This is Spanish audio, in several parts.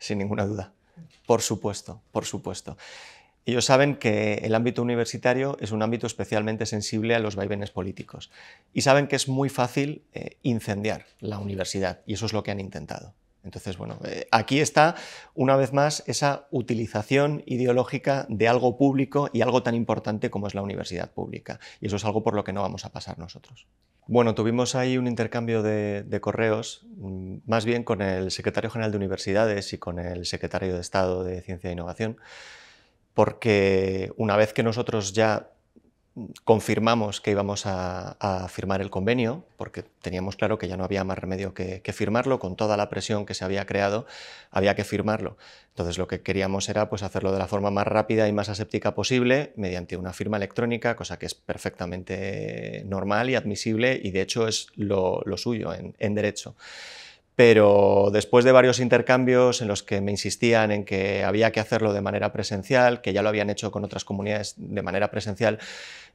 sin ninguna duda. Por supuesto, por supuesto. Ellos saben que el ámbito universitario es un ámbito especialmente sensible a los vaivenes políticos y saben que es muy fácil incendiar la universidad, y eso es lo que han intentado. Entonces, bueno, aquí está una vez más esa utilización ideológica de algo público y algo tan importante como es la universidad pública, y eso es algo por lo que no vamos a pasar nosotros. Bueno, tuvimos ahí un intercambio de correos, más bien con el secretario general de Universidades y con el secretario de Estado de Ciencia e Innovación, porque una vez que nosotros ya confirmamos que íbamos a firmar el convenio, porque teníamos claro que ya no había más remedio que firmarlo, con toda la presión que se había creado, había que firmarlo. Entonces lo que queríamos era pues, hacerlo de la forma más rápida y más aséptica posible, mediante una firma electrónica, cosa que es perfectamente normal y admisible, y de hecho es lo suyo en derecho. Pero después de varios intercambios en los que me insistían en que había que hacerlo de manera presencial, que ya lo habían hecho con otras comunidades de manera presencial,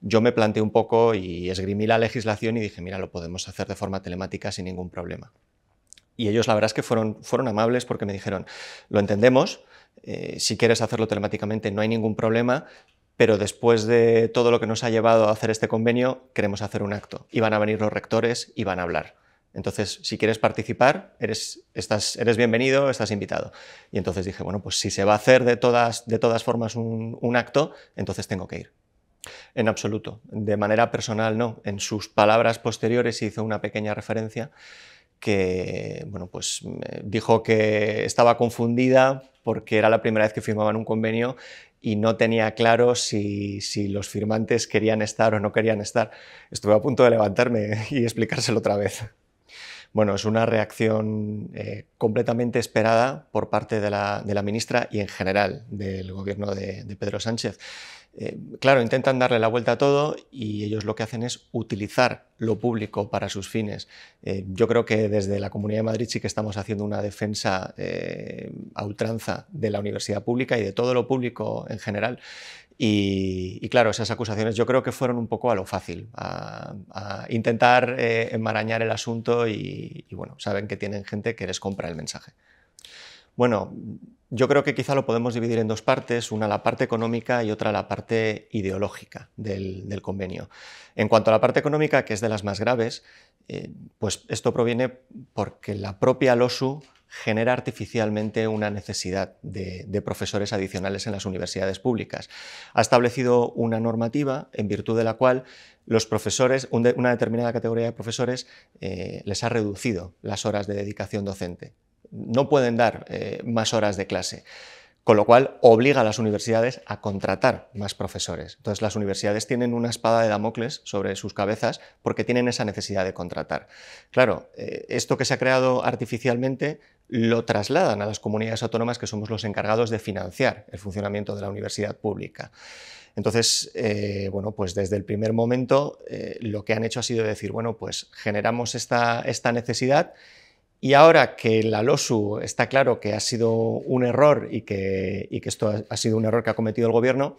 yo me planteé un poco y esgrimí la legislación y dije, mira, lo podemos hacer de forma telemática sin ningún problema. Y ellos la verdad es que fueron amables porque me dijeron, lo entendemos, si quieres hacerlo telemáticamente no hay ningún problema, pero después de todo lo que nos ha llevado a hacer este convenio, queremos hacer un acto. Y van a venir los rectores y van a hablar. Entonces, si quieres participar, eres bienvenido, estás invitado. Y entonces dije, bueno, pues si se va a hacer de todas formas un acto, entonces tengo que ir. En absoluto, de manera personal no. En sus palabras posteriores hizo una pequeña referencia que, bueno, pues dijo que estaba confundida porque era la primera vez que firmaban un convenio y no tenía claro si los firmantes querían estar o no querían estar. Estuve a punto de levantarme y explicárselo otra vez. Bueno, es una reacción completamente esperada por parte de la ministra y en general del gobierno de Pedro Sánchez. Claro, intentan darle la vuelta a todo y ellos lo que hacen es utilizar lo público para sus fines. Yo creo que desde la Comunidad de Madrid sí que estamos haciendo una defensa a ultranza de la universidad pública y de todo lo público en general. Y claro, esas acusaciones yo creo que fueron un poco a lo fácil, a intentar enmarañar el asunto y bueno, saben que tienen gente que les compra el mensaje. Bueno, yo creo que quizá lo podemos dividir en dos partes, una la parte económica y otra la parte ideológica del convenio. En cuanto a la parte económica, que es de las más graves, pues esto proviene porque la propia LOSU genera artificialmente una necesidad de profesores adicionales en las universidades públicas. Ha establecido una normativa en virtud de la cual los profesores, una determinada categoría de profesores, les ha reducido las horas de dedicación docente. No pueden dar más horas de clase, con lo cual obliga a las universidades a contratar más profesores. Entonces las universidades tienen una espada de Damocles sobre sus cabezas porque tienen esa necesidad de contratar. Claro, esto que se ha creado artificialmente lo trasladan a las comunidades autónomas que somos los encargados de financiar el funcionamiento de la universidad pública. Entonces, bueno, pues desde el primer momento lo que han hecho ha sido decir, bueno, pues generamos esta necesidad. Y ahora que la LOSU está claro que ha sido un error y que esto ha sido un error que ha cometido el gobierno,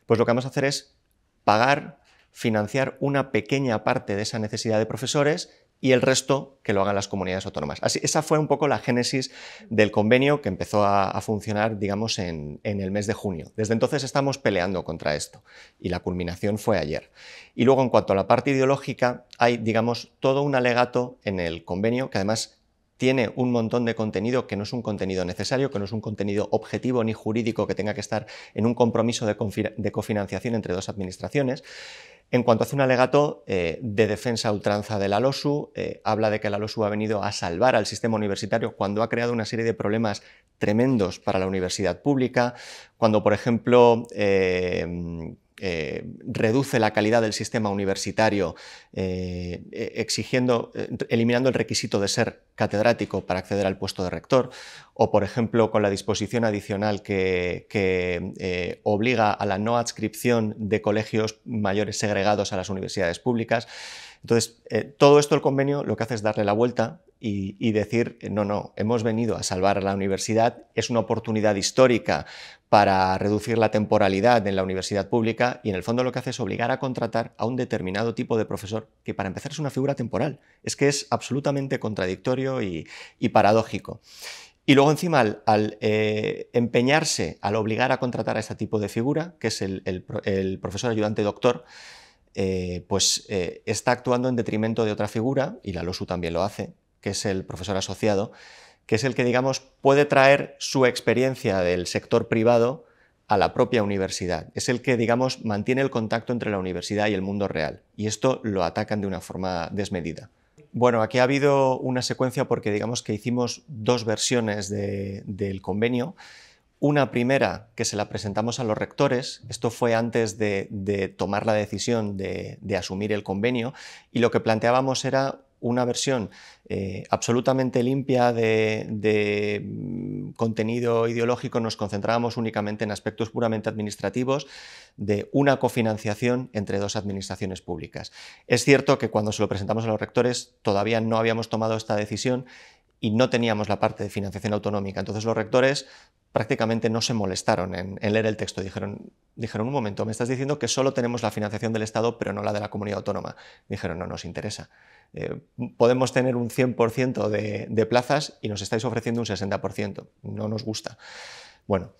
pues lo que vamos a hacer es pagar, financiar una pequeña parte de esa necesidad de profesores y el resto que lo hagan las comunidades autónomas. Así, esa fue un poco la génesis del convenio que empezó a funcionar, digamos, en el mes de junio. Desde entonces estamos peleando contra esto y la culminación fue ayer. Y luego, en cuanto a la parte ideológica, hay, digamos, todo un alegato en el convenio que además tiene un montón de contenido que no es un contenido necesario, que no es un contenido objetivo ni jurídico que tenga que estar en un compromiso de cofinanciación entre dos administraciones. En cuanto hace un alegato de defensa a ultranza de la LOSU, habla de que la LOSU ha venido a salvar al sistema universitario cuando ha creado una serie de problemas tremendos para la universidad pública, cuando, por ejemplo, reduce la calidad del sistema universitario eliminando el requisito de ser catedrático para acceder al puesto de rector, o por ejemplo con la disposición adicional que obliga a la no adscripción de colegios mayores segregados a las universidades públicas. Entonces, todo esto el convenio lo que hace es darle la vuelta y decir, no, hemos venido a salvar a la universidad, es una oportunidad histórica para reducir la temporalidad en la universidad pública y en el fondo lo que hace es obligar a contratar a un determinado tipo de profesor que para empezar es una figura temporal. Es que es absolutamente contradictorio y paradójico. Y luego encima, al empeñarse, al obligar a contratar a este tipo de figura, que es el profesor ayudante doctor, está actuando en detrimento de otra figura, y la LOSU también lo hace, que es el profesor asociado, que es el que, digamos, puede traer su experiencia del sector privado a la propia universidad. Es el que, digamos, mantiene el contacto entre la universidad y el mundo real, y esto lo atacan de una forma desmedida. Bueno, aquí ha habido una secuencia porque digamos que hicimos dos versiones del convenio. Una primera que se la presentamos a los rectores, esto fue antes de tomar la decisión de asumir el convenio, y lo que planteábamos era una versión absolutamente limpia de contenido ideológico. Nos concentrábamos únicamente en aspectos puramente administrativos de una cofinanciación entre dos administraciones públicas. Es cierto que cuando se lo presentamos a los rectores todavía no habíamos tomado esta decisión y no teníamos la parte de financiación autonómica. Entonces los rectores prácticamente no se molestaron en leer el texto. Dijeron, un momento, me estás diciendo que solo tenemos la financiación del Estado pero no la de la comunidad autónoma. Dijeron, no nos interesa. Podemos tener un 100% de plazas y nos estáis ofreciendo un 60%. No nos gusta. Bueno,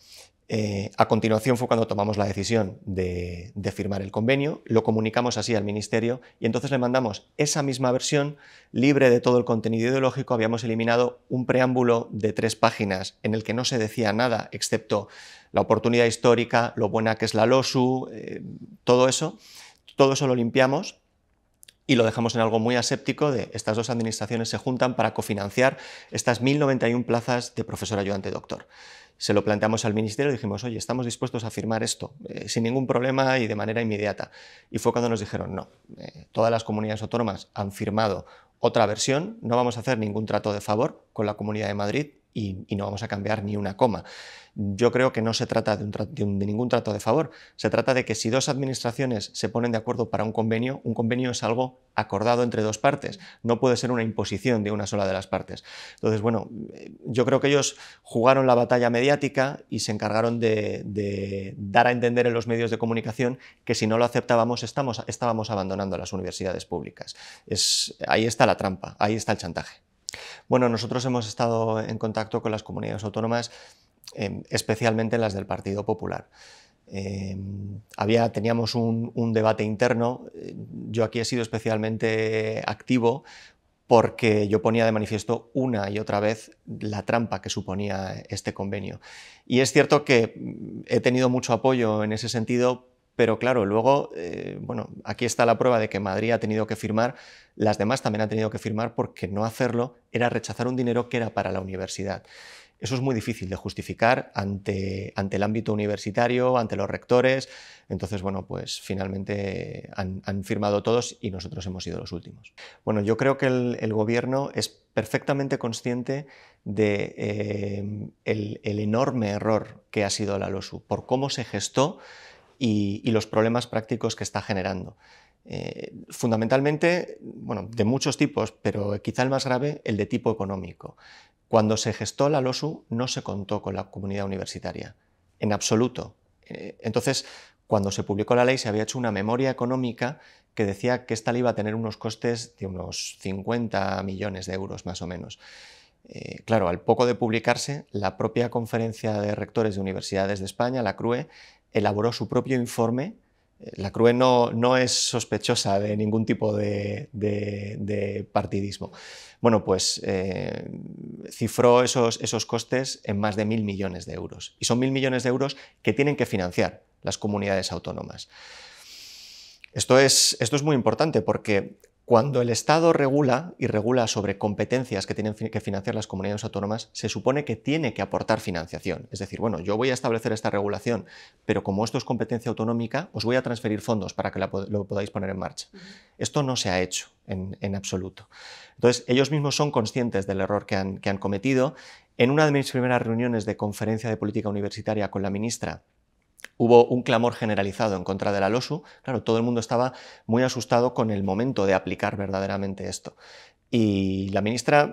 a continuación fue cuando tomamos la decisión de firmar el convenio, lo comunicamos así al Ministerio y entonces le mandamos esa misma versión libre de todo el contenido ideológico. Habíamos eliminado un preámbulo de 3 páginas en el que no se decía nada excepto la oportunidad histórica, lo buena que es la LOSU, todo eso lo limpiamos y lo dejamos en algo muy aséptico de estas dos administraciones se juntan para cofinanciar estas 1091 plazas de profesor ayudante doctor. Se lo planteamos al Ministerio y dijimos, oye, estamos dispuestos a firmar esto sin ningún problema y de manera inmediata. Y fue cuando nos dijeron, no, todas las comunidades autónomas han firmado otra versión, no vamos a hacer ningún trato de favor con la Comunidad de Madrid y no vamos a cambiar ni una coma. Yo creo que no se trata de ningún trato de favor, se trata de que si dos administraciones se ponen de acuerdo para un convenio es algo acordado entre dos partes, no puede ser una imposición de una sola de las partes. Entonces, bueno, yo creo que ellos jugaron la batalla mediática y se encargaron de dar a entender en los medios de comunicación que si no lo aceptábamos estábamos abandonando las universidades públicas. Ahí está la trampa, ahí está el chantaje. Bueno, nosotros hemos estado en contacto con las comunidades autónomas, especialmente las del Partido Popular. Teníamos un debate interno. Yo aquí he sido especialmente activo porque yo ponía de manifiesto una y otra vez la trampa que suponía este convenio. Y es cierto que he tenido mucho apoyo en ese sentido, pero claro, luego, aquí está la prueba de que Madrid ha tenido que firmar, las demás también han tenido que firmar porque no hacerlo era rechazar un dinero que era para la universidad. Eso es muy difícil de justificar ante el ámbito universitario, ante los rectores. Entonces, bueno, pues finalmente han firmado todos y nosotros hemos sido los últimos. Bueno, yo creo que el gobierno es perfectamente consciente de el enorme error que ha sido la LOSU, por cómo se gestó y los problemas prácticos que está generando. Fundamentalmente, bueno, de muchos tipos, pero quizá el más grave, el de tipo económico. Cuando se gestó la LOSU no se contó con la comunidad universitaria, en absoluto. Entonces, cuando se publicó la ley se había hecho una memoria económica que decía que esta ley iba a tener unos costes de unos 50 millones de euros más o menos. Claro, al poco de publicarse, la propia Conferencia de Rectores de Universidades de España, la CRUE, elaboró su propio informe. La CRUE no es sospechosa de ningún tipo de partidismo. Bueno, pues cifró esos costes en más de 1.000 millones de euros. Y son 1.000 millones de euros que tienen que financiar las comunidades autónomas. Esto es muy importante porque cuando el Estado regula sobre competencias que tienen que financiar las comunidades autónomas, se supone que tiene que aportar financiación. Es decir, bueno, yo voy a establecer esta regulación, pero como esto es competencia autonómica, os voy a transferir fondos para que lo podáis poner en marcha. Esto no se ha hecho en absoluto. Entonces, ellos mismos son conscientes del error que han cometido. En una de mis primeras reuniones de conferencia de política universitaria con la ministra, hubo un clamor generalizado en contra de la LOSU. Claro, todo el mundo estaba muy asustado con el momento de aplicar verdaderamente esto. Y la ministra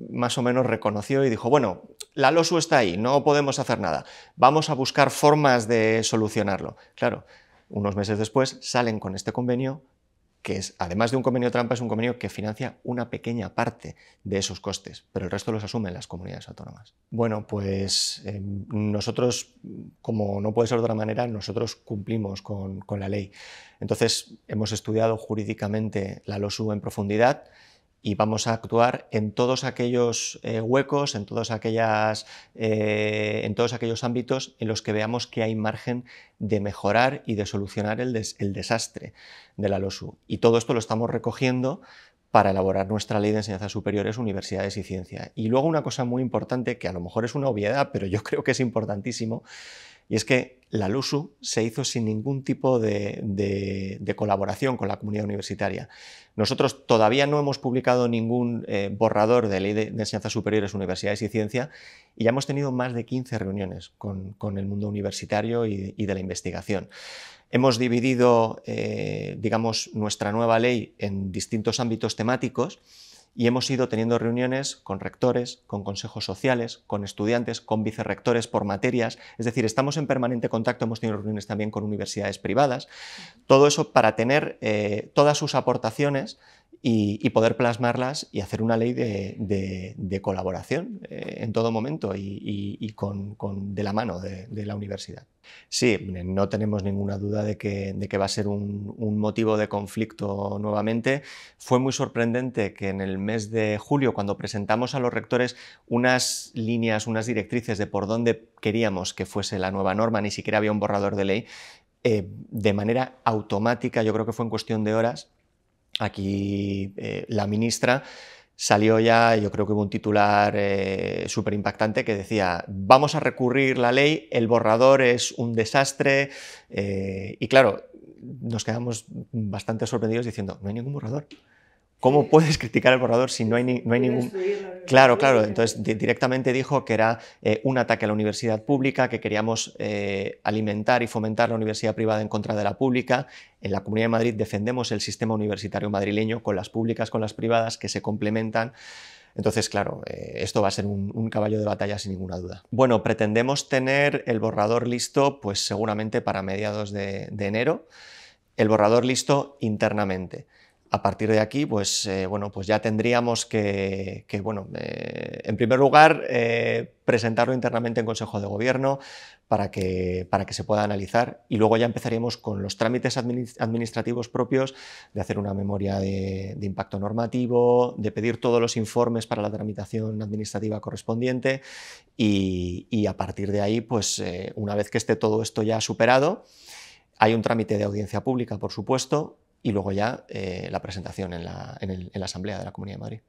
más o menos reconoció y dijo, bueno, la LOSU está ahí, no podemos hacer nada, vamos a buscar formas de solucionarlo. Claro, unos meses después salen con este convenio que es, además de un convenio trampa, es un convenio que financia una pequeña parte de esos costes, pero el resto los asumen las comunidades autónomas. Bueno, pues nosotros, como no puede ser de otra manera, nosotros cumplimos con la ley. Entonces, hemos estudiado jurídicamente la LOSU en profundidad y vamos a actuar en todos aquellos huecos, en todos aquellos ámbitos en los que veamos que hay margen de mejorar y de solucionar el desastre de la LOSU. Y todo esto lo estamos recogiendo para elaborar nuestra ley de enseñanzas superiores, universidades y ciencia. Y luego una cosa muy importante, que a lo mejor es una obviedad, pero yo creo que es importantísimo, y es que la LOSU se hizo sin ningún tipo de colaboración con la comunidad universitaria. Nosotros todavía no hemos publicado ningún borrador de ley de enseñanzas superiores, universidades y ciencia, y ya hemos tenido más de 15 reuniones con el mundo universitario y de la investigación. Hemos dividido, digamos, nuestra nueva ley en distintos ámbitos temáticos y hemos ido teniendo reuniones con rectores, con consejos sociales, con estudiantes, con vicerrectores por materias. Es decir, estamos en permanente contacto, hemos tenido reuniones también con universidades privadas. Todo eso para tener todas sus aportaciones y poder plasmarlas y hacer una ley de colaboración en todo momento y de la mano de la universidad. Sí, no tenemos ninguna duda de que va a ser un motivo de conflicto nuevamente. Fue muy sorprendente que en el mes de julio, cuando presentamos a los rectores unas líneas, unas directrices de por dónde queríamos que fuese la nueva norma, ni siquiera había un borrador de ley, de manera automática, yo creo que fue en cuestión de horas, aquí la ministra salió ya, yo creo que hubo un titular súper impactante que decía: vamos a recurrir la ley, el borrador es un desastre, y claro, nos quedamos bastante sorprendidos diciendo: no hay ningún borrador. ¿Cómo puedes criticar el borrador si no hay ningún...? Claro, entonces directamente dijo que era un ataque a la universidad pública, que queríamos alimentar y fomentar la universidad privada en contra de la pública. En la Comunidad de Madrid defendemos el sistema universitario madrileño con las públicas, con las privadas, que se complementan. Entonces, claro, esto va a ser un caballo de batalla sin ninguna duda. Bueno, pretendemos tener el borrador listo pues seguramente para mediados de enero, el borrador listo internamente. A partir de aquí, pues ya tendríamos que en primer lugar, presentarlo internamente en Consejo de Gobierno para que se pueda analizar, y luego ya empezaríamos con los trámites administrativos propios de hacer una memoria de impacto normativo, de pedir todos los informes para la tramitación administrativa correspondiente y a partir de ahí, pues una vez que esté todo esto ya superado, hay un trámite de audiencia pública, por supuesto, y luego ya la presentación en la Asamblea de la Comunidad de Madrid.